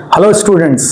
Hello students,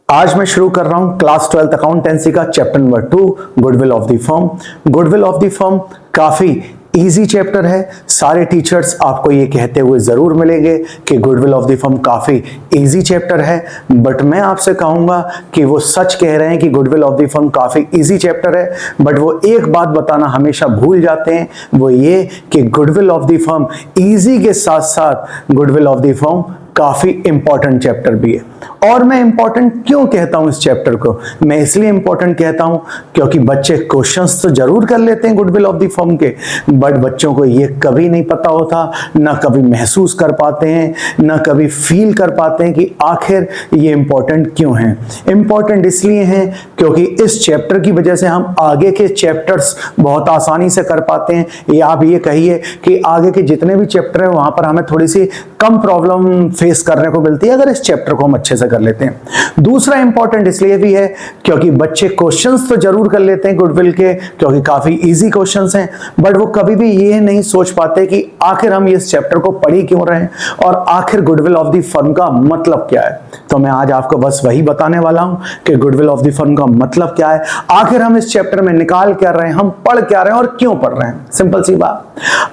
आज मैं शुरू कर रहा हूं क्लास 12th अकाउंटेंसी का chapter number 2 goodwill of the firm. Goodwill of the firm काफी इजी चैप्टर है। सारे टीचर्स आपको ये कहते हुए जरूर मिलेंगे कि गुडविल ऑफ द फर्म काफी इजी चैप्टर है, बट मैं आपसे कहूंगा कि वो सच कह रहे हैं कि गुडविल ऑफ द फर्म काफी इजी चैप्टर है, बट वो एक बात बताना हमेशा भूल जाते हैं, वो ये कि goodwill of the firm easy के साथ साथ गुडविल ऑफ द फर्म काफी इंपॉर्टेंट चैप्टर भी है। और मैं इंपॉर्टेंट क्यों कहता हूं इस चैप्टर को? मैं इसलिए इंपॉर्टेंट कहता हूं क्योंकि बच्चे क्वेश्चंस तो जरूर कर लेते हैं गुडविल ऑफ द फर्म के, बट बच्चों को ये कभी नहीं पता होता, ना कभी महसूस कर पाते हैं, ना कभी फील कर पाते हैं कि आखिर ये इंपॉर्टेंट क्यों है। इंपॉर्टेंट इसलिए है क्योंकि इस चैप्टर की वजह से हम आगे के चैप्टर्स बहुत आसानी से कर पाते हैं, या आप ये कहिए कि आगे के जितने भी चैप्टर हैं वहां पर हमें थोड़ी सी कम प्रॉब्लम फेस करने को मिलती है अगर इस चैप्टर को हम अच्छे से कर लेते हैं। दूसरा इंपॉर्टेंट इसलिए भी है क्योंकि बच्चे क्वेश्चंस तो जरूर कर लेते हैं गुडविल के, क्योंकि काफी इजी क्वेश्चंस हैं, बट वो कभी भी ये नहीं सोच पाते कि आखिर हम इस चैप्टर को पढ़ ही क्यों रहे हैं और आखिर गुडविल ऑफ द फर्म का मतलब क्या है। तो मैं आज आपको बस वही बताने वाला हूं कि गुडविल ऑफ द फर्म का मतलब क्या है, आखिर हम इस चैप्टर में निकाल क्या रहे हैं, हम पढ़ क्या रहे हैं और क्यों पढ़ रहे हैं। सिंपल सी बात।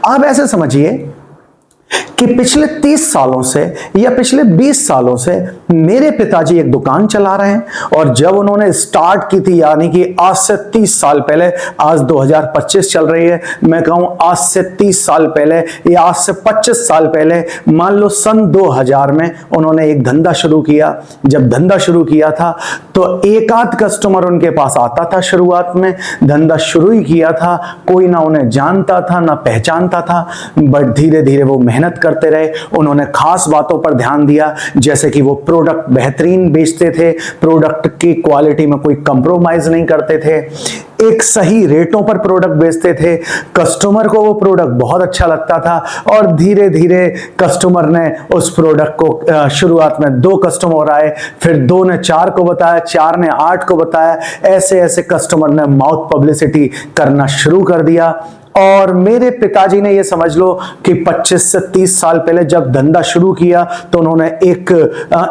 आप ऐसे समझिए कि पिछले 30 सालों से या पिछले 20 सालों से मेरे पिताजी एक दुकान चला रहे हैं, और जब उन्होंने स्टार्ट की थी, यानी कि आज से 30 साल पहले, आज 2025 चल रही है, मैं कहूं आज से 30 साल पहले या आज से 25 साल पहले, मान लो सन 2000 में उन्होंने एक धंधा शुरू किया। जब धंधा शुरू किया था तो एक आध कस्टमर उनके पास आता था। शुरुआत में धंधा शुरू ही किया था, कोई ना उन्हें जानता था ना पहचानता था, बट धीरे धीरे वो मेहनत करते रहे। उन्होंने खास बातों पर ध्यान दिया, जैसे कि वो प्रोडक्ट बेहतरीन बेचते थे, प्रोडक्ट की क्वालिटी में कोई कंप्रोमाइज नहीं करते थे, एक सही रेटों पर प्रोडक्ट बेचते थे, कस्टमर को वो प्रोडक्ट बहुत अच्छा लगता था, और धीरे धीरे कस्टमर ने उस प्रोडक्ट को शुरुआत में 2 कस्टमर आए, फिर 2 ने 4 को बताया, 4 ने 8 को बताया, ऐसे ऐसे कस्टमर ने माउथ पब्लिसिटी करना शुरू कर दिया। और मेरे पिताजी ने ये समझ लो कि 25 से 30 साल पहले जब धंधा शुरू किया तो उन्होंने एक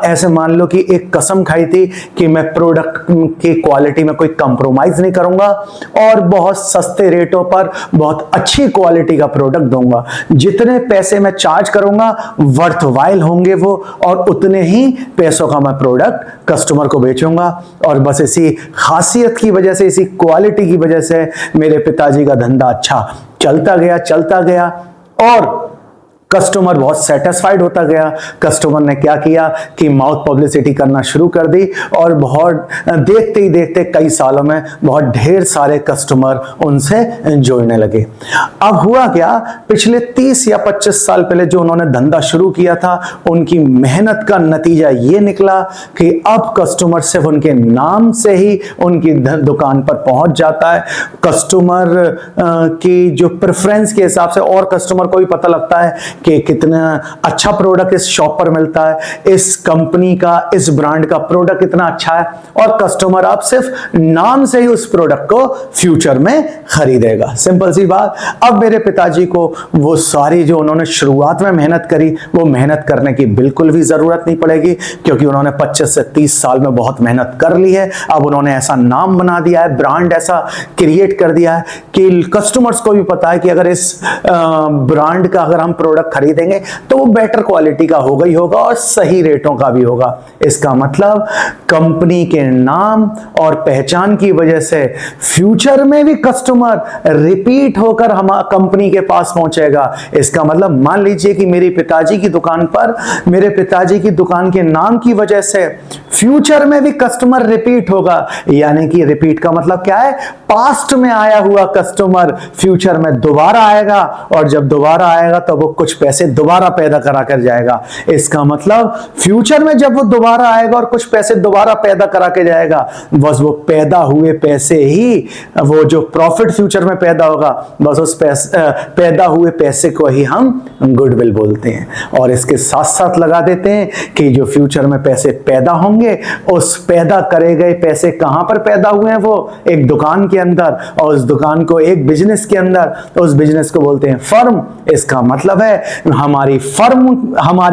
ऐसे मान लो कि एक कसम खाई थी कि मैं प्रोडक्ट की क्वालिटी में कोई कंप्रोमाइज नहीं करूंगा और बहुत सस्ते रेटों पर बहुत अच्छी क्वालिटी का प्रोडक्ट दूंगा। जितने पैसे मैं चार्ज करूंगा वर्थ वाइल होंगे वो, और उतने ही पैसों का मैं प्रोडक्ट कस्टमर को बेचूंगा। और बस इसी खासियत की वजह से, इसी क्वालिटी की वजह से मेरे पिताजी का धंधा अच्छा चलता गया और कस्टमर बहुत सेटिस्फाइड होता गया। कस्टमर ने क्या किया कि माउथ पब्लिसिटी करना शुरू कर दी, और बहुत देखते ही देखते कई सालों में बहुत ढेर सारे कस्टमर उनसे जुड़ने लगे। अब हुआ क्या, पिछले 30 या 25 साल पहले जो उन्होंने धंधा शुरू किया था, उनकी मेहनत का नतीजा ये निकला कि अब कस्टमर सिर्फ उनके नाम से ही उनकी दुकान पर पहुंच जाता है। कस्टमर की जो प्रेफरेंस के हिसाब से और कस्टमर को भी पता लगता है कि कितना अच्छा प्रोडक्ट इस शॉप पर मिलता है, इस कंपनी का, इस ब्रांड का प्रोडक्ट इतना अच्छा है, और कस्टमर आप सिर्फ नाम से ही उस प्रोडक्ट को फ्यूचर में खरीदेगा। सिंपल सी बात। अब मेरे पिताजी को वो सारी जो उन्होंने शुरुआत में मेहनत करी, वो मेहनत करने की बिल्कुल भी जरूरत नहीं पड़ेगी, क्योंकि उन्होंने 25 से 30 साल में बहुत मेहनत कर ली है। अब उन्होंने ऐसा नाम बना दिया है, ब्रांड ऐसा क्रिएट कर दिया है कि कस्टमर्स को भी पता है कि अगर इस ब्रांड का अगर हम प्रोडक्ट खरीदेंगे तो वो बेटर क्वालिटी का होगा ही होगा और सही रेटों का भी होगा। इसका मतलब कंपनी के नाम और पहचान की वजह से फ्यूचर में भी कस्टमर रिपीट होकर हम कंपनी के पास पहुंचेगा। इसका मतलब मान लीजिए कि मेरे पिताजी की दुकान पर, मेरे पिताजी की दुकान के नाम की वजह से फ्यूचर में भी कस्टमर रिपीट होगा। यानी कि रिपीट का मतलब क्या है, पास्ट में आया हुआ कस्टमर फ्यूचर में दोबारा आएगा, और जब दोबारा आएगा तो वो कुछ पैसे दोबारा पैदा करा कर जाएगा। इसका मतलब फ्यूचर में जब वो दोबारा आएगा और कुछ पैसे दोबारा पैदा करा के जाएगा, बस वो पैदा हुए पैसे ही, वो जो प्रॉफिट फ्यूचर में पैदा होगा, बस उस पैदा हुए पैसे को ही हम गुडविल बोलते हैं। और इसके साथ साथ लगा देते हैं कि जो फ्यूचर में पैसे पैदा होंगे, उस पैदा करे गए पैसे कहां पर पैदा हुए हैं, वो एक दुकान के अंदर, और उस दुकान को एक बिजनेस के अंदर, तो उस बिजनेस को बोलते हैं फर्म। इसका मतलब है हमारी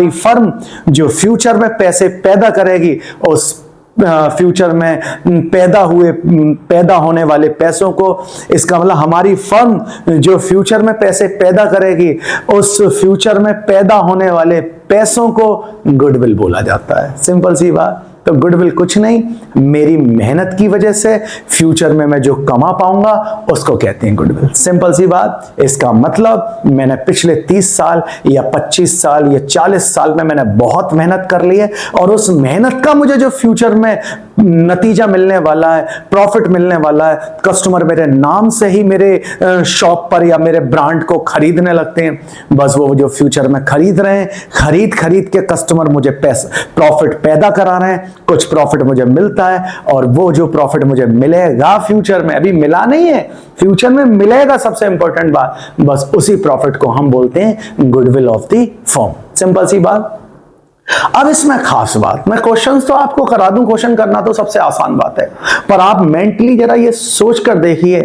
फर्म जो फ्यूचर में पैसे पैदा करेगी, उस फ्यूचर में पैदा होने वाले पैसों को, इसका मतलब हमारी फर्म जो फ्यूचर में पैसे पैदा करेगी, उस फ्यूचर में पैदा होने वाले पैसों को गुडविल बोला जाता है। सिंपल सी बात। तो गुडविल कुछ नहीं, मेरी मेहनत की वजह से फ्यूचर में मैं जो कमा पाऊंगा उसको कहते हैं गुडविल। सिंपल सी बात। इसका मतलब मैंने पिछले 30 साल या 25 साल या 40 साल में मैंने बहुत मेहनत कर ली है, और उस मेहनत का मुझे जो फ्यूचर में नतीजा मिलने वाला है, प्रॉफिट मिलने वाला है, कस्टमर मेरे नाम से ही मेरे शॉप पर या मेरे ब्रांड को खरीदने लगते हैं। बस वो जो फ्यूचर में खरीद रहे हैं, खरीद के कस्टमर मुझे प्रॉफिट पैदा करा रहे हैं, कुछ प्रॉफिट मुझे मिलता है, और वो जो प्रॉफिट मुझे मिलेगा फ्यूचर में, अभी मिला नहीं है, फ्यूचर में मिलेगा, सबसे इंपॉर्टेंट बात, बस उसी प्रॉफिट को हम बोलते हैं goodwill of the firm. Simple सी बात। अब इसमें खास बात, मैं क्वेश्चंस तो आपको करा दूं, क्वेश्चन करना तो सबसे आसान बात है, पर आप मेंटली जरा ये सोच कर देखिए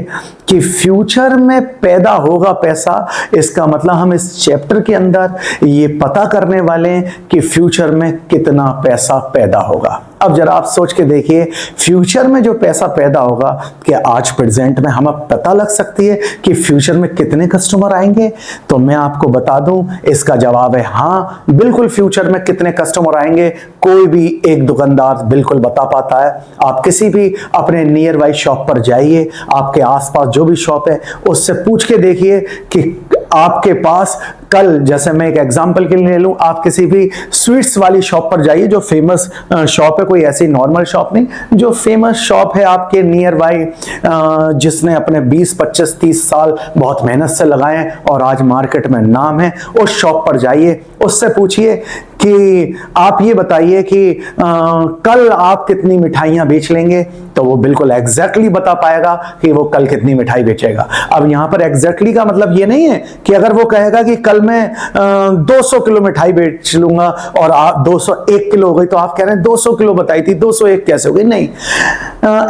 कि फ्यूचर में पैदा होगा पैसा, इसका मतलब हम इस चैप्टर के अंदर ये पता करने वाले हैं कि फ्यूचर में कितना पैसा पैदा होगा। अब जरा आप सोच के देखिए, फ्यूचर में जो पैसा पैदा होगा, क्या आज प्रेजेंट में हमें पता लग सकती है कि फ्यूचर में कितने कस्टमर आएंगे? तो मैं आपको बता दूं, इसका जवाब है हाँ, बिल्कुल फ्यूचर में कितने कस्टमर आएंगे कोई भी एक दुकानदार बिल्कुल बता पाता है। आप किसी भी अपने नियर बाई शॉप पर जाइए, आपके आसपास जो भी शॉप है उससे पूछ के देखिए कि आपके पास कल, जैसे मैं एक एग्जांपल के लिए ले लूं, आप किसी भी स्वीट्स वाली शॉप पर जाइए, जो फेमस शॉप है, कोई ऐसी नॉर्मल शॉप नहीं, जो फेमस शॉप है आपके नियर बाई, जिसने अपने 20, 25, 30 साल बहुत मेहनत से लगाए हैं और आज मार्केट में नाम है, उस शॉप पर जाइए, उससे पूछिए कि आप ये बताइए कि कल आप कितनी मिठाइयां बेच लेंगे, तो वो बिल्कुल एग्जैक्टली बता पाएगा कि वो कल कितनी मिठाई बेचेगा। अब यहां पर एग्जैक्टली का मतलब ये नहीं है कि अगर वो कहेगा कि कल मैं 200 किलो मिठाई बेच लूंगा और आप 201 किलो हो गई, तो आप कह रहे हैं 200 किलो बताई थी, 201 कैसे हो गई? नहीं,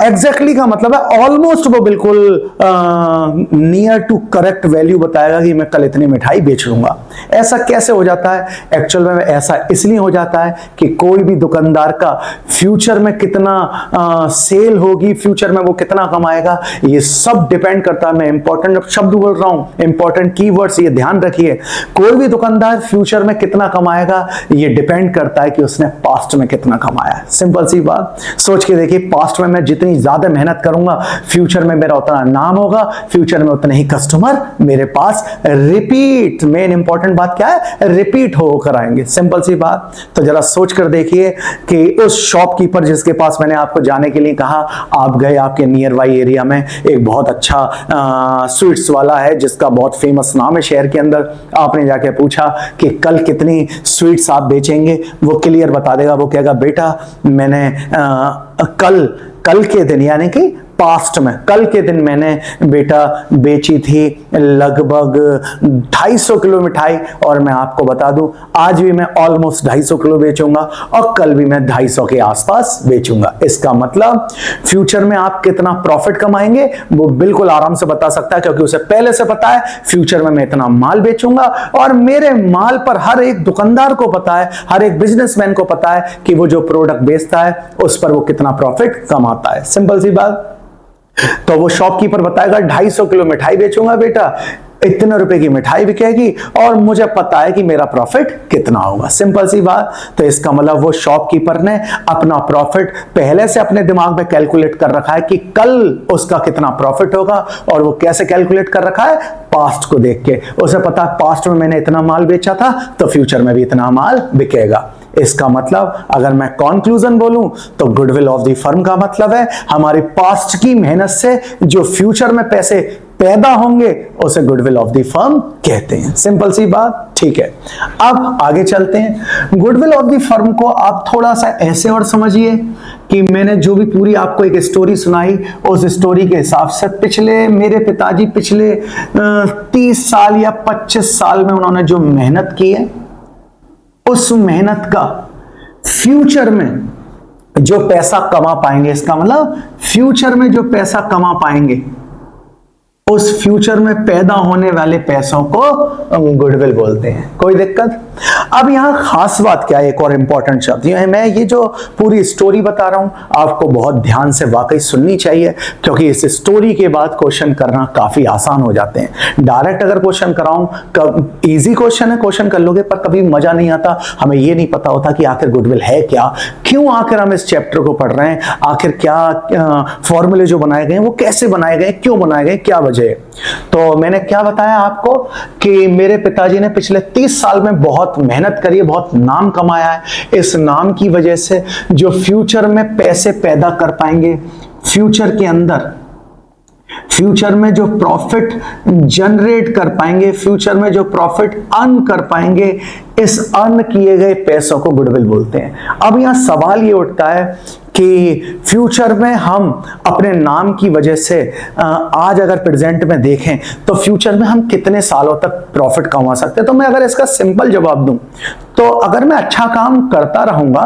एग्जैक्टली का मतलब है ऑलमोस्ट वो बिल्कुल नियर टू करेक्ट वैल्यू बताएगा कि मैं कल इतनी मिठाई बेच लूंगा। ऐसा कैसे हो जाता है? एक्चुअल में ऐसा इसलिए हो जाता है कि कोई भी दुकानदार का फ्यूचर में कितना सेल होगी, फ्यूचर में वो कितना कमाएगा, ये सब डिपेंड करता है। मैं इंपॉर्टेंट शब्द बोल रहा हूं, इंपॉर्टेंट कीवर्ड्स, ये ध्यान रखिए। कोई भी दुकानदार फ्यूचर में कितना कमाएगा ये डिपेंड करता है कि उसने पास्ट में कितना कमाया है। सिंपल सी बात। सोच के देखिए, पास्ट में मैं जितनी ज्यादा मेहनत करूंगा, फ्यूचर में मेरा उतना नाम होगा, फ्यूचर में उतने ही कस्टमर मेरे पास रिपीट, मेन इंपॉर्टेंट बात क्या है, रिपीट होकर आएंगे। सिंपल सी बात। तो जरा सोच कर देखिए कि उस शॉपकीपर जिसके पास मैंने आपको जाने के लिए कहा, आप गए, आपके नियर बाई एरिया में एक बहुत अच्छा स्वीट्स वाला है जिसका बहुत फेमस नाम है शहर के अंदर, आपने जाके पूछा कि कल कितनी स्वीट्स आप बेचेंगे, वो क्लियर बता देगा। वो कहेगा बेटा मैंने कल के दिन, यानी कि पास्ट में, कल के दिन मैंने बेटा बेची थी लगभग 250 किलो मिठाई, और मैं आपको बता दूं आज भी मैं ऑलमोस्ट 250 किलो बेचूंगा और कल भी मैं 250 के आसपास बेचूंगा। इसका मतलब फ्यूचर में आप कितना प्रॉफिट कमाएंगे वो बिल्कुल आराम से बता सकता है, क्योंकि उसे पहले से पता है फ्यूचर में मैं इतना माल बेचूंगा, और मेरे माल पर हर एक दुकानदार को पता है, हर एक बिजनेसमैन को पता है कि वो जो प्रोडक्ट बेचता है उस पर वो कितना प्रॉफिट कमाता है। सिंपल सी बात। तो वो शॉपकीपर बताएगा 250 किलो मिठाई बेचूंगा बेटा, इतने रुपए की मिठाई बिकेगी और मुझे पता है कि मेरा प्रॉफिट कितना होगा। सिंपल सी बात। तो इसका मतलब वो शॉपकीपर ने अपना प्रॉफिट पहले से अपने दिमाग में कैलकुलेट कर रखा है कि कल उसका कितना प्रॉफिट होगा, और वो कैसे कैलकुलेट कर रखा है, पास्ट को देख के। उसे पता है पास्ट में मैंने इतना माल बेचा था तो फ्यूचर में भी इतना माल बिकेगा। इसका मतलब अगर मैं कंक्लूजन बोलूं तो गुडविल ऑफ द फर्म का मतलब है हमारी पास्ट की मेहनत से जो फ्यूचर में पैसे पैदा होंगे उसे गुडविल ऑफ द फर्म कहते हैं। सिंपल सी बात। ठीक है, अब आगे चलते हैं। गुडविल ऑफ द फर्म को आप थोड़ा सा ऐसे और समझिए कि मैंने जो भी पूरी आपको एक स्टोरी सुनाई, उस स्टोरी के हिसाब से मेरे पिताजी पिछले 30 साल या 25 साल में उन्होंने जो मेहनत की है, उस मेहनत का फ्यूचर में जो पैसा कमा पाएंगे, इसका मतलब फ्यूचर में जो पैसा कमा पाएंगे उस फ्यूचर में पैदा होने वाले पैसों को गुडविल बोलते हैं। कोई दिक्कत? अब यहां खास बात क्या है, एक और इंपॉर्टेंट शब्द ये है, मैं ये जो पूरी स्टोरी बता रहा हूं आपको बहुत ध्यान से वाकई सुननी चाहिए, क्योंकि इस स्टोरी के बाद क्वेश्चन करना काफी आसान हो जाते हैं। डायरेक्ट अगर क्वेश्चन कराऊं, कब इजी क्वेश्चन है, क्वेश्चन कर लोगे, पर कभी मजा नहीं आता, हमें ये नहीं पता होता कि आखिर गुडविल है क्या, क्यों आखिर हम इस चैप्टर को पढ़ रहे हैं, आखिर क्या फॉर्मूले जो बनाए गए वो कैसे बनाए गए, क्यों बनाए गए, क्या वजह। तो मैंने क्या बताया आपको कि मेरे पिताजी ने पिछले 30 साल में बहुत मेहनत करी है, बहुत नाम कमाया है। इस नाम की वजह से जो फ्यूचर में पैसे पैदा कर पाएंगे, फ्यूचर के अंदर फ्यूचर में जो प्रॉफिट जनरेट कर पाएंगे, फ्यूचर में जो प्रॉफिट अर्न कर पाएंगे, इस अर्न किए गए पैसों को गुडविल बोलते हैं। अब यहां सवाल ये उठता है कि फ्यूचर में हम अपने नाम की वजह से आज अगर प्रेजेंट में देखें तो फ्यूचर में हम कितने सालों तक प्रॉफिट कमा सकते हैं। तो मैं अगर इसका सिंपल जवाब दूं तो अगर मैं अच्छा काम करता रहूंगा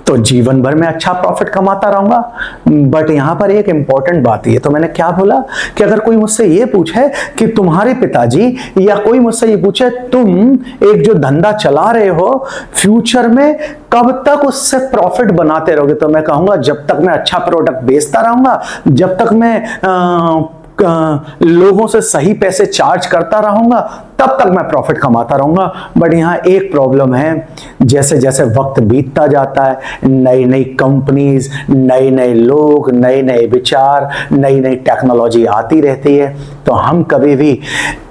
तो जीवन भर में अच्छा प्रॉफिट कमाता रहूंगा। बट यहां पर एक इंपॉर्टेंट बात है, तो मैंने क्या बोला कि अगर कोई मुझसे ये पूछे कि तुम्हारे पिताजी या कोई मुझसे ये पूछे तुम एक जो धंधा चला रहे हो फ्यूचर में कब तक उससे प्रॉफिट बनाते रहोगे, तो मैं कहूंगा जब तक मैं अच्छा प्रोडक्ट बेचता रहूंगा, जब तक मैं लोगों से सही पैसे चार्ज करता रहूंगा, तब तक मैं प्रॉफिट कमाता रहूंगा। बट यहां एक प्रॉब्लम है, जैसे जैसे वक्त बीतता जाता है, नई नई कंपनीज, नए नए लोग, नए नए विचार, नई नई टेक्नोलॉजी आती रहती है, तो हम कभी भी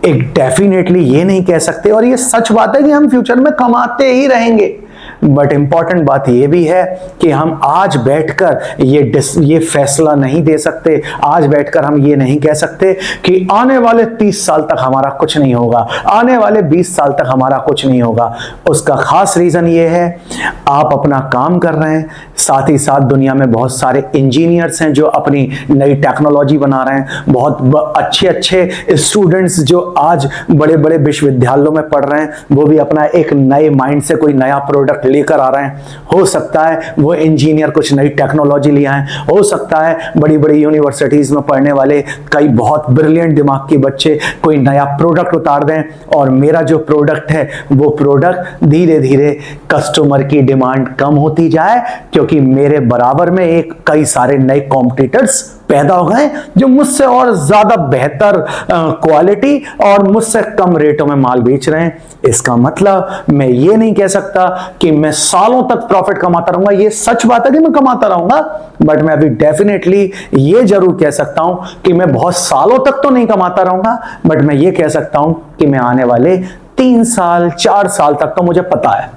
एक डेफिनेटली ये नहीं कह सकते, और ये सच बात है कि हम फ्यूचर में कमाते ही रहेंगे। बट इंपॉर्टेंट बात यह भी है कि हम आज बैठकर ये फैसला नहीं दे सकते, आज बैठकर हम ये नहीं कह सकते कि आने वाले 30 साल तक हमारा कुछ नहीं होगा, आने वाले 20 साल तक हमारा कुछ नहीं होगा। उसका खास रीजन ये है, आप अपना काम कर रहे हैं, साथ ही साथ दुनिया में बहुत सारे इंजीनियर्स हैं जो अपनी नई टेक्नोलॉजी बना रहे हैं, बहुत अच्छे अच्छे स्टूडेंट्स जो आज बड़े बड़े विश्वविद्यालयों में पढ़ रहे हैं, वो भी अपना एक नए माइंड से कोई नया प्रोडक्ट लेकर आ रहे हैं। हो सकता है वो इंजीनियर कुछ नई टेक्नोलॉजी ले आए, हो सकता है बड़ी बड़ी यूनिवर्सिटीज में पढ़ने वाले कई बहुत ब्रिलियंट दिमाग के बच्चे कोई नया प्रोडक्ट उतार दें, और मेरा जो प्रोडक्ट है वो प्रोडक्ट धीरे धीरे कस्टमर की डिमांड कम होती जाए, क्योंकि मेरे बराबर में एक कई सारे नए कॉम्पिटिटर्स पैदा हो गए जो मुझसे और ज्यादा बेहतर क्वालिटी और मुझसे कम रेटों में माल बेच रहे हैं। इसका मतलब मैं ये नहीं कह सकता कि मैं सालों तक प्रॉफिट कमाता रहूंगा, ये सच बात है कि मैं कमाता रहूंगा, बट मैं अभी डेफिनेटली ये जरूर कह सकता हूं कि मैं बहुत सालों तक तो नहीं कमाता रहूंगा, बट मैं ये कह सकता हूं कि मैं आने वाले 3 साल 4 साल तक तो मुझे पता है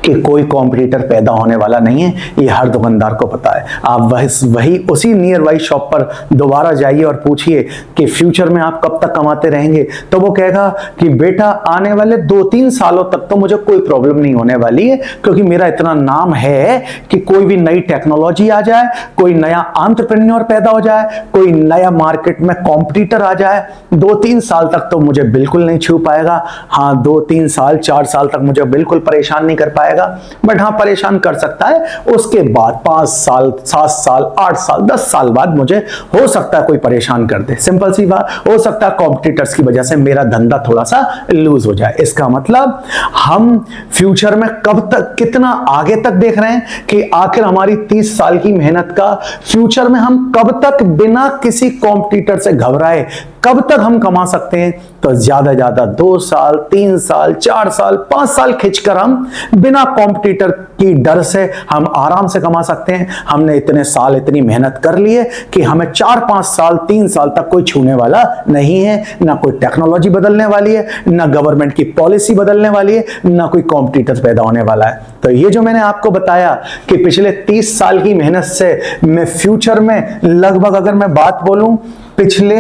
कि कोई कॉम्पिटिटर पैदा होने वाला नहीं है, ये हर दुकानदार को पता है। आप वही उसी नियर बाई शॉप पर दोबारा जाइए और पूछिए कि फ्यूचर में आप कब तक कमाते रहेंगे, तो वो कहेगा कि बेटा आने वाले 2-3 सालों तक तो मुझे कोई प्रॉब्लम नहीं होने वाली है, क्योंकि मेरा इतना नाम है कि कोई भी नई टेक्नोलॉजी आ जाए, कोई नया एंटरप्रेन्योर पैदा हो जाए, कोई नया मार्केट में कॉम्पिटिटर आ जाए, 2-3 साल तक तो मुझे बिल्कुल नहीं छू पाएगा। हाँ, 2-3 साल 4 साल तक मुझे बिल्कुल परेशान नहीं कर पाएगा, बट हाँ परेशान कर सकता है उसके बाद 5 साल 7 साल 8 साल 10 साल बाद मुझे हो सकता है कोई परेशान कर दे। सिंपल सी बात, हो सकता है कॉम्पिटिटर्स की वजह से मेरा धंधा थोड़ा सा लूज हो जाए। इसका मतलब हम फ्यूचर में कब तक, कितना आगे तक देख रहे हैं कि आखिर हमारी 30 साल की मेहनत का फ्यूचर में हम कब तक बिना किसी कॉम्पिटिटर से घबराए कब तक हम कमा सकते हैं। तो ज्यादा ज्यादा 2 साल 3 साल 4 साल 5 साल खींचकर हम बिना कॉम्पिटिटर की डर से हम आराम से कमा सकते हैं। हमने इतने साल इतनी मेहनत कर ली है कि हमें 4-5 साल 3 साल तक कोई छूने वाला नहीं है, ना कोई टेक्नोलॉजी बदलने वाली है, ना गवर्नमेंट की पॉलिसी बदलने वाली है, ना कोई कॉम्पिटिटर पैदा होने वाला है। तो ये जो मैंने आपको बताया कि पिछले 30 साल की मेहनत से मैं फ्यूचर में लगभग, अगर मैं बात बोलूं, पिछले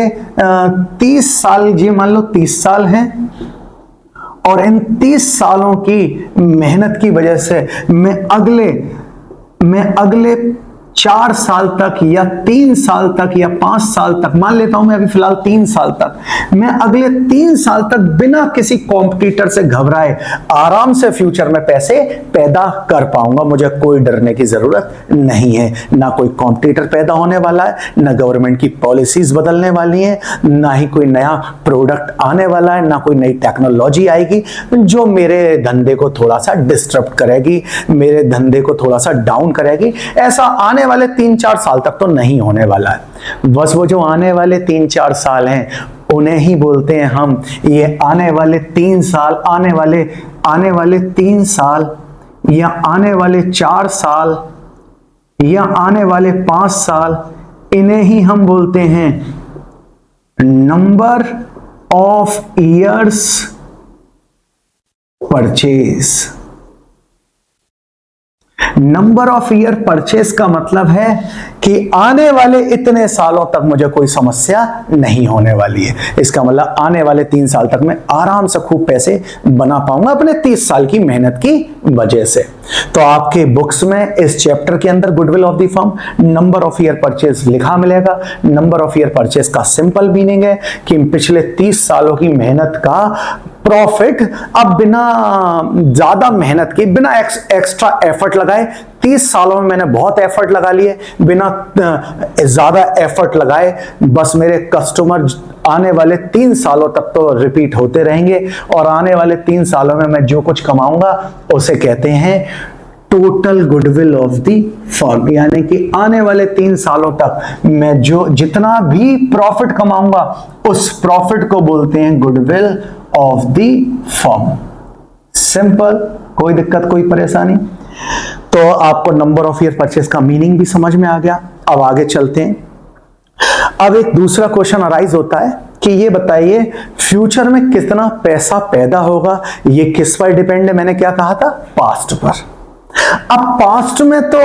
30 साल, जी मान लो 30 साल हैं, और इन 30 सालों की मेहनत की वजह से मैं अगले 4 साल तक या 3 साल तक या 5 साल तक, मान लेता हूं मैं अभी फिलहाल 3 साल तक, मैं अगले 3 साल तक बिना किसी कॉम्पिटिटर से घबराए आराम से फ्यूचर में पैसे पैदा कर पाऊंगा। मुझे कोई डरने की जरूरत नहीं है। ना कोई कॉम्पिटिटर पैदा होने वाला है, ना गवर्नमेंट की पॉलिसीज बदलने वाली है, ना ही कोई नया प्रोडक्ट आने वाला है, ना कोई नई टेक्नोलॉजी आएगी जो मेरे धंधे को थोड़ा सा डिस्टर्ब करेगी, मेरे धंधे को थोड़ा सा डाउन करेगी। ऐसा आने वाले 3-4 साल तक तो नहीं होने वाला है। बस वो जो आने वाले 3-4 साल हैं उन्हें ही बोलते हैं हम, ये आने वाले 3 साल, आने वाले 3 साल या आने वाले 4 साल या आने वाले 5 साल, इन्हें ही हम बोलते हैं number of years purchase. Number of year purchase का मतलब है कि आने वाले इतने सालों तक मुझे कोई समस्या नहीं होने वाली है। इसका मतलब आने वाले 3 साल तक मैं आराम से खूब पैसे बना पाऊंगा अपने 30 साल की मेहनत की वजह से। तो आपके बुक्स में इस चैप्टर के अंदर goodwill of the firm number of year purchase लिखा मिलेगा। नंबर ऑफ ईयर परचेस का सिंपल मीनिंग है कि पिछले 30 सालों की मेहनत का प्रॉफिट अब बिना ज्यादा मेहनत के, बिना एक्स्ट्रा एफर्ट लगाए, 30 सालों में मैंने बहुत एफर्ट लगा लिए, बिना ज्यादा एफर्ट लगाए बस मेरे कस्टमर आने वाले 3 सालों तक तो रिपीट होते रहेंगे और आने वाले 3 सालों में मैं जो कुछ कमाऊंगा उसे कहते हैं total goodwill of the firm. यानी कि आने वाले 3 सालों तक मैं जो जितना भी प्रॉफिट कमाऊंगा उस प्रॉफिट को बोलते हैं goodwill of the firm. Simple, कोई दिक्कत कोई परेशानी? तो आपको नंबर ऑफ ईयर परचेस का मीनिंग भी समझ में आ गया। अब आगे चलते हैं। अब एक दूसरा क्वेश्चन अराइज होता है कि ये बताइए फ्यूचर में कितना पैसा पैदा होगा, ये किस पर डिपेंड है? मैंने क्या कहा था? पास्ट पर। अब पास्ट में तो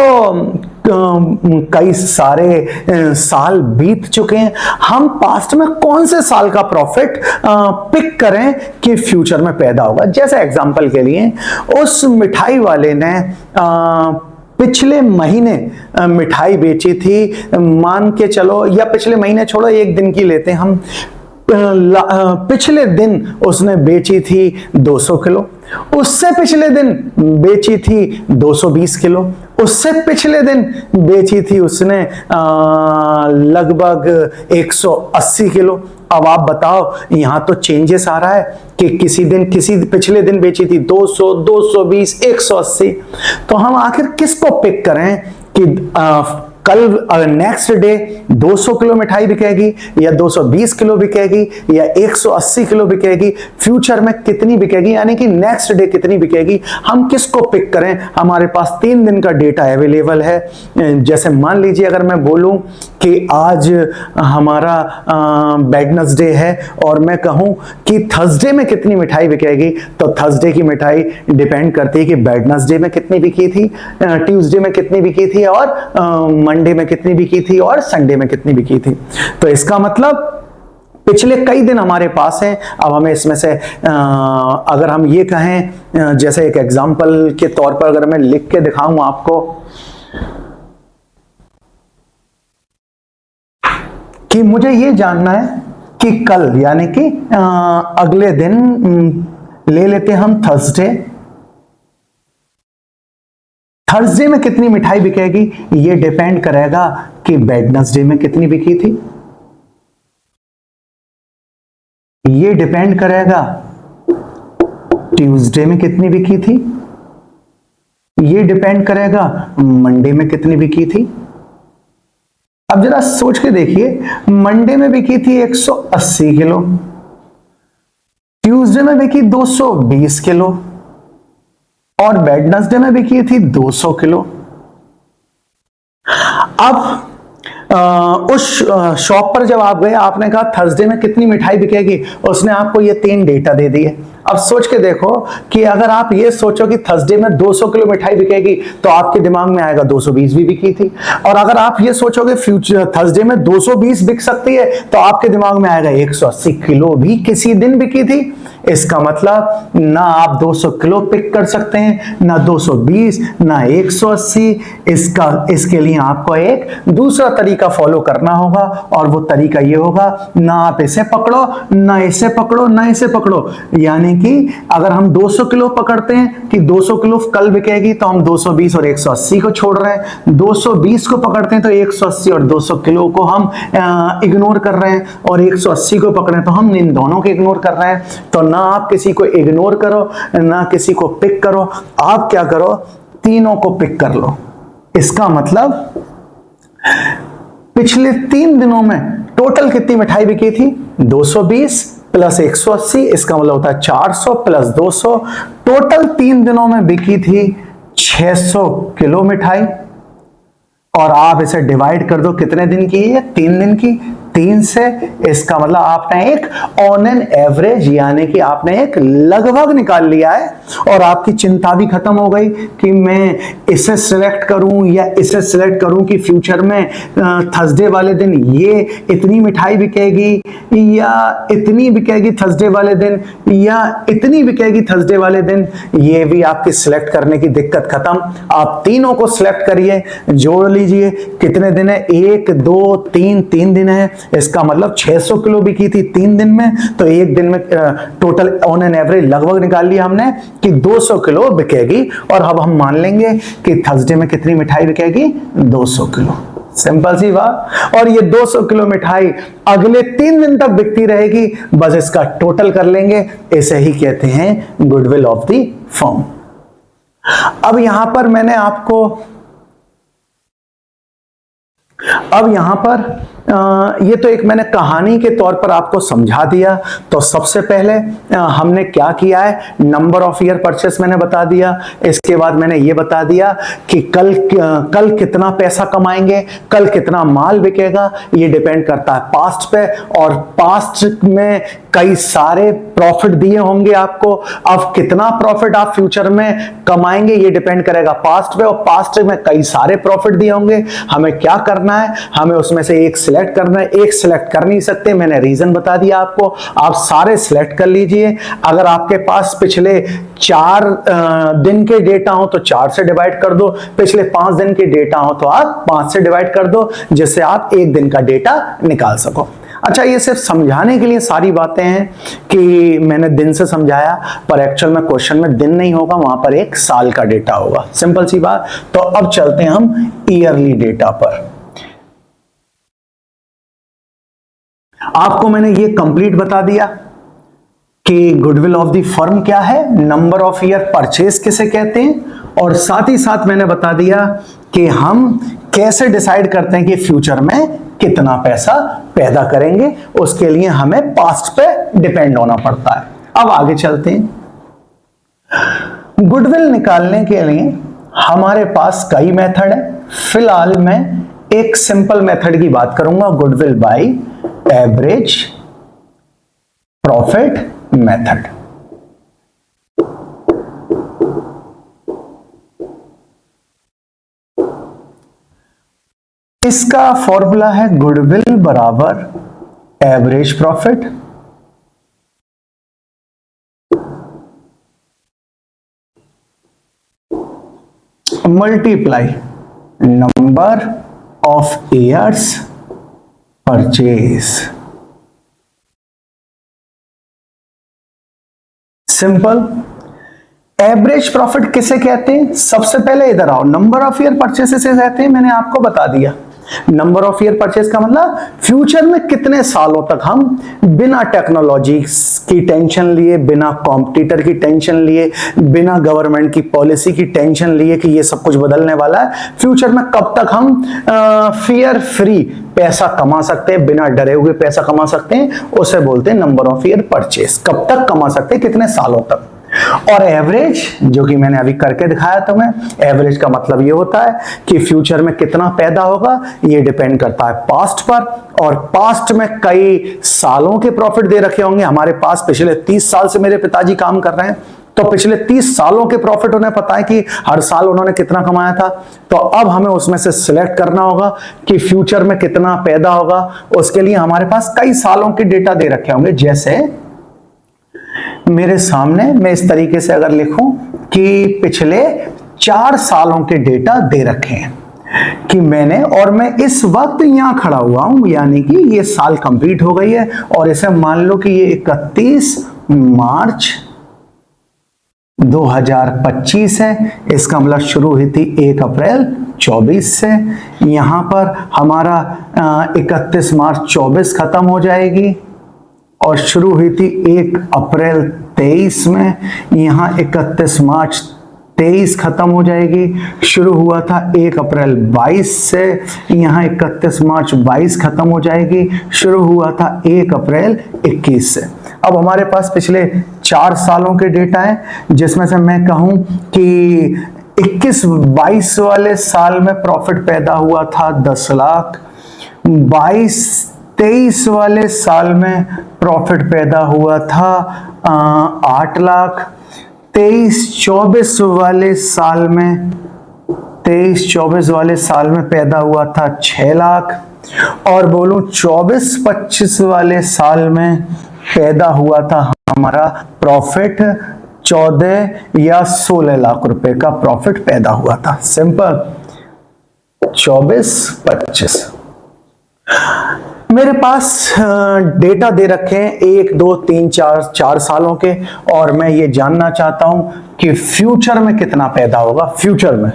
कई सारे साल बीत चुके हैं, हम पास्ट में कौन से साल का प्रॉफिट पिक करें कि फ्यूचर में पैदा होगा? जैसे एग्जांपल के लिए उस मिठाई वाले ने पिछले महीने मिठाई बेची थी, मान के चलो, या पिछले महीने छोड़ो, एक दिन की लेते हैं हम, पिछले दिन उसने बेची थी 200 किलो, उससे पिछले दिन बेची थी 220 किलो, उससे पिछले दिन बेची थी उसने लगभग 180 किलो। अब आप बताओ, यहां तो चेंजेस आ रहा है कि किसी पिछले दिन बेची थी 200, 220, 180। तो हम आखिर किसको पिक करें कि कल नेक्स्ट डे 200 किलो मिठाई बिकेगी या 220 किलो बिकेगी या 180 किलो बिकेगी, फ्यूचर में कितनी बिकेगी, यानी कि नेक्स्ट डे कितनी बिकेगी, हम किसको पिक करें? हमारे पास 3 दिन का डेटा अवेलेबल है। जैसे मान लीजिए अगर मैं बोलूं कि आज हमारा वेडनेसडे है और मैं कहूं कि थर्सडे में कितनी मिठाई बिकेगी, तो थर्सडे की मिठाई डिपेंड करती है कि वेडनेसडे में कितनी बिकी थी, ट्यूसडे में कितनी बिकी थी और मंडे में कितनी बिकी थी और संडे में कितनी बिकी थी। तो इसका मतलब पिछले कई दिन हमारे पास हैं। अब हमें इसमें से अगर हम ये कहें, जैसे एक एग्जांपल के तौर पर अगर मैं लिख के दिखाऊं आपको कि मुझे ये जानना है कि कल, यानी कि अगले दिन ले लेते हम थर्सडे में कितनी मिठाई बिकेगी, ये डिपेंड करेगा कि वेडनेसडे में कितनी बिकी थी, ये डिपेंड करेगा ट्यूसडे में कितनी बिकी थी, ये डिपेंड करेगा मंडे में कितनी बिकी थी। अब जरा सोच के देखिए, मंडे में बिकी थी 180 किलो, ट्यूसडे में बिकी 220 किलो और वेडनेसडे में बिकी थी 200 किलो। अब उस शॉप पर जब आप गए, आपने कहा थर्सडे में कितनी मिठाई बिकेगी, उसने आपको ये 3 डेटा दे दिए। अब सोच के देखो कि अगर आप ये सोचो कि थर्सडे में 200 किलो मिठाई बिकेगी, तो आपके दिमाग में आएगा 220 भी बिकी थी। और अगर आप ये सोचोगे फ्यूचर थर्सडे में 220 बिक सकती है, तो आपके दिमाग में आएगा 180 किलो भी किसी दिन बिकी थी। इसका मतलब ना आप 200 किलो पिक कर सकते हैं, ना 220, ना 180। इसके लिए आपको एक दूसरा तरीका फॉलो करना होगा और वो तरीका ये होगा, ना आप इसे पकड़ो, ना इसे पकड़ो, ना इसे पकड़ो। यानी कि अगर हम 200 किलो पकड़ते हैं कि 200 किलो कल बिकेगी, तो हम 220 और 180 को छोड़ रहे हैं। 220 को पकड़ते हैं तो 180 और 200 किलो को हम इग्नोर कर रहे हैं, और 180 को पकड़े तो हम इन दोनों को इग्नोर कर रहे हैं। तो ना आप किसी को इग्नोर करो, ना किसी को पिक करो, आप क्या करो, तीनों को पिक कर लो। इसका मतलब पिछले 3 दिनों में टोटल कितनी मिठाई बिकी थी? 220 प्लस 180, इसका मतलब होता है 400 प्लस 200। टोटल 3 दिनों में बिकी थी 600 किलो मिठाई। और आप इसे डिवाइड कर दो, कितने दिन की है? 3 दिन की। 3 से, इसका मतलब आपने एक ऑन एन एवरेज यानी कि आपने एक लगभग निकाल लिया है, और आपकी चिंता भी खत्म हो गई कि मैं इसे सिलेक्ट करूं या इसे सिलेक्ट करूं कि फ्यूचर में थर्सडे वाले दिन ये इतनी मिठाई बिकेगी या इतनी बिकेगी थर्सडे वाले दिन, या इतनी बिकेगी थर्सडे वाले दिन। ये भी आपकी सिलेक्ट करने की दिक्कत खत्म। आप तीनों को सिलेक्ट करिए, जोड़ लीजिए, कितने दिन है? 1 2 3 3 दिन है। इसका मतलब 600 किलो बिकी थी 3 दिन में, तो एक दिन में टोटल ऑन एन एवरेज लगभग निकाल लिया हमने कि 200 किलो बिकेगी। और अब हम मान लेंगे कि थर्सडे में कितनी मिठाई बिकेगी? 200 किलो। सिंपल सी बात। और ये 200 किलो मिठाई अगले 3 दिन तक बिकती रहेगी, बस इसका टोटल कर लेंगे। इसे ही कहते हैं गुडविल ऑफ द फर्म। अब यहां पर मैंने आपको ये तो एक मैंने कहानी के तौर पर आपको समझा दिया। तो सबसे पहले हमने क्या किया है, नंबर ऑफ ईयर परचेस मैंने बता दिया। इसके बाद मैंने ये बता दिया कि कल कितना पैसा कमाएंगे, कल कितना माल बिकेगा, ये डिपेंड करता है पास्ट पे, और पास्ट में कई सारे प्रॉफिट दिए होंगे आपको। अब कितना प्रॉफिट आप फ्यूचर में कमाएंगे ये डिपेंड करेगा पास्ट पे, और पास्ट में कई सारे प्रॉफिट दिए होंगे। हमें क्या करना है, हमें उसमें से एक सिलेक्ट करना है। एक सिलेक्ट कर नहीं सकते, मैंने रीजन बता दिया आपको, आप सारे सिलेक्ट कर लीजिए। अगर आपके पास पिछले 4 दिन के डेटा हो तो 4 से डिवाइड कर दो, पिछले 5 दिन के डेटा हो तो आप 5 से डिवाइड कर दो, जिससे आप 1 दिन का डेटा निकाल सको। अच्छा, ये सिर्फ समझाने के लिए सारी बातें हैं कि मैंने दिन से समझाया, पर एक्चुअल में क्वेश्चन में दिन नहीं होगा, वहां पर एक साल का डेटा होगा। सिंपल सी बात। तो अब चलते हैं हम ईयरली डेटा पर। आपको मैंने ये कंप्लीट बता दिया कि गुडविल ऑफ द फर्म क्या है, नंबर ऑफ ईयर परचेज किसे कहते हैं, और साथ ही साथ मैंने बता दिया कि हम कैसे डिसाइड करते हैं कि फ्यूचर में कितना पैसा पैदा करेंगे। उसके लिए हमें पास्ट पे डिपेंड होना पड़ता है। अब आगे चलते हैं। गुडविल निकालने के लिए हमारे पास कई मेथड है। फिलहाल मैं एक सिंपल मेथड की बात करूंगा, goodwill by average profit method. इसका फॉर्मूला है गुडविल बराबर average profit multiply number of years purchase. Simple. Average profit किसे कहते हैं? सबसे पहले इधर आओ, नंबर ऑफ ईयर परचेस से कहते हैं, मैंने आपको बता दिया। नंबर ऑफ ईयर परचेस का मतलब फ्यूचर में कितने सालों तक हम बिना टेक्नोलॉजी की टेंशन लिए, बिना कॉम्पिटिटर की टेंशन लिए, बिना गवर्नमेंट की पॉलिसी की टेंशन लिए कि ये सब कुछ बदलने वाला है, फ्यूचर में कब तक हम फियर फ्री पैसा कमा सकते हैं, बिना डरे हुए पैसा कमा सकते हैं, उसे बोलते हैं नंबर ऑफ ईयर परचेस। कब तक कमा सकते हैं, कितने सालों तक। और एवरेज, जो कि मैंने अभी करके दिखाया तुम्हें, एवरेज का मतलब ये होता है कि फ्यूचर में कितना पैदा होगा, ये डिपेंड करता है पास्ट पर, और पास्ट में कई सालों के प्रॉफिट दे रखे होंगे। हमारे पास पिछले 30 साल से मेरे पिताजी काम कर रहे हैं, तो पिछले 30 सालों के प्रॉफिट उन्हें पता है कि हर साल उन्होंने कितना कमाया था। तो अब हमें उसमें से सिलेक्ट करना होगा कि फ्यूचर में कितना पैदा होगा। उसके लिए हमारे पास कई सालों के डेटा दे रखे होंगे, जैसे मेरे सामने मैं इस तरीके से अगर लिखूं कि पिछले 4 सालों के डेटा दे रखे हैं कि मैंने, और मैं इस वक्त यहां खड़ा हुआ हूं, यानी कि ये साल कंप्लीट हो गई है और इसे मान लो कि ये 31 मार्च 2025 है। इसका मतलब शुरू हुई थी 1 अप्रैल 24 से। यहां पर हमारा 31 मार्च 24 खत्म हो जाएगी और शुरू हुई थी 1 अप्रैल 23 में। यहां 31 मार्च 23 खत्म हो जाएगी। शुरू हुआ था 1 अप्रैल 22 से, यहाँ 31 मार्च 22 खत्म हो जाएगी। शुरू हुआ था 1 अप्रैल 21 से। अब हमारे पास पिछले 4 सालों के डेटा है, जिसमें से मैं कहूं कि 21-22 वाले साल में प्रॉफिट पैदा हुआ था 10 लाख, 22-23 वाले साल में प्रॉफिट पैदा हुआ था 8 लाख, 23-24 वाले साल में 23-24 वाले साल में पैदा हुआ था 6 लाख, और बोलूं 24-25 वाले साल में पैदा हुआ था हमारा प्रॉफिट 14 या 16 लाख रुपए का प्रॉफिट पैदा हुआ था। सिंपल। 24-25 मेरे पास डेटा दे रखे हैं 1, 2, 3, 4 सालों के, और मैं ये जानना चाहता हूं कि फ्यूचर में कितना पैदा होगा। फ्यूचर में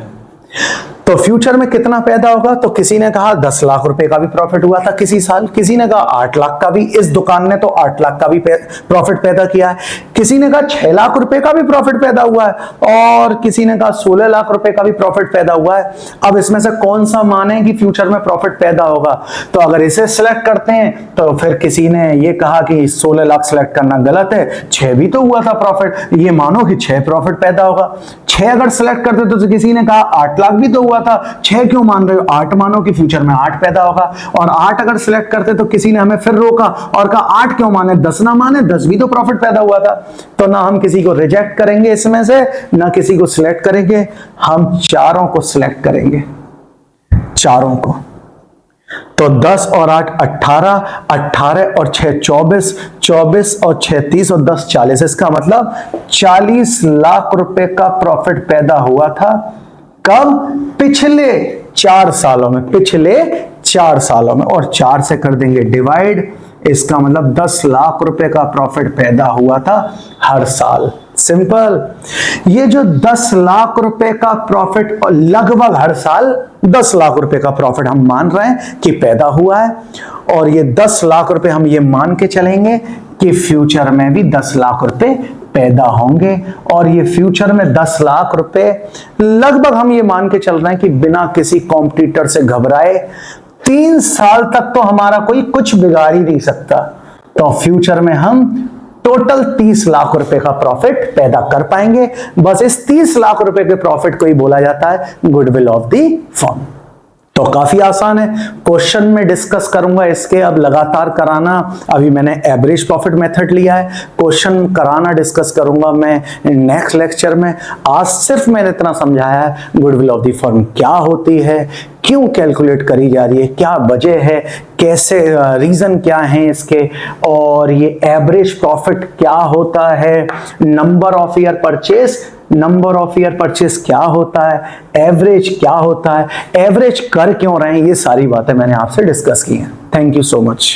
तो फ्यूचर में कितना पैदा होगा, तो किसी ने कहा 10 लाख रुपए का भी प्रॉफिट हुआ था किसी साल, किसी ने कहा 8 लाख का भी, इस दुकान ने तो 8 लाख का भी प्रॉफिट पैदा किया है, किसी ने कहा 6 लाख रुपए का भी प्रॉफिट पैदा हुआ है, और किसी ने कहा 16 लाख रुपए का भी प्रॉफिट पैदा हुआ है। अब इसमें से कौन सा माने कि फ्यूचर में प्रॉफिट पैदा होगा, तो अगर इसे सिलेक्ट करते हैं तो फिर किसी ने ये कहा कि 16 लाख सिलेक्ट करना गलत है, 6 भी तो हुआ था प्रॉफिट, ये मानो कि 6 प्रॉफिट पैदा होगा। 6 अगर सिलेक्ट करते तो किसी ने कहा 8 लाख भी तो हुआ था, 6 क्यों मान रहे हो, 8 मानो कि फ्यूचर में 8 पैदा होगा। और 8 अगर सिलेक्ट करते तो किसी ने हमें फिर रोका और कहा 8 क्यों माने, 10 ना माने, 10 भी तो प्रॉफिट पैदा हुआ था। तो ना हम किसी को रिजेक्ट करेंगे इसमें से, ना किसी को सिलेक्ट करेंगे, हम चारों को सिलेक्ट करेंगे, चारों को। तो 10 और 8 18, 18 और 6 24, 24 और 6 30 और 10 40। इसका मतलब 40 लाख रुपए का प्रॉफिट पैदा हुआ था। कब? पिछले 4 सालों में, पिछले 4 सालों में। और 4 से कर देंगे डिवाइड, इसका मतलब 10 लाख रुपए का प्रॉफिट पैदा हुआ था हर साल। सिंपल। ये जो 10 लाख रुपए का प्रॉफिट लगभग हर साल 10 लाख रुपए का प्रॉफिट हम मान रहे हैं कि पैदा हुआ है, और ये 10 लाख रुपए हम ये मान के चलेंगे कि फ्यूचर में भी 10 लाख रुपए पैदा होंगे। और ये फ्यूचर में 10 लाख रुपए लगभग हम ये मान के चल रहे हैं कि बिना किसी कॉम्पिटिटर से घबराए 3 साल तक तो हमारा कोई कुछ बिगाड़ ही नहीं सकता। तो फ्यूचर में हम टोटल 30 लाख रुपए का प्रॉफिट पैदा कर पाएंगे। बस इस 30 लाख रुपए के प्रॉफिट को ही बोला जाता है गुडविल ऑफ द फर्म। तो काफी आसान है। क्वेश्चन में डिस्कस करूंगा इसके, अब लगातार कराना। अभी मैंने एवरेज प्रॉफिट मेथड लिया है, क्वेश्चन कराना डिस्कस करूंगा मैं नेक्स्ट लेक्चर में। आज सिर्फ मैंने इतना समझाया है गुडविल ऑफ द फर्म क्या होती है, क्यों कैलकुलेट करी जा रही है, क्या वजह है, कैसे रीजन क्या है इसके, और ये एवरेज प्रॉफिट क्या होता है, number of year purchase, number of year purchase क्या होता है, एवरेज क्या होता है, एवरेज कर क्यों रहे हैं, ये सारी बातें मैंने आपसे डिस्कस की हैं। Thank you so much.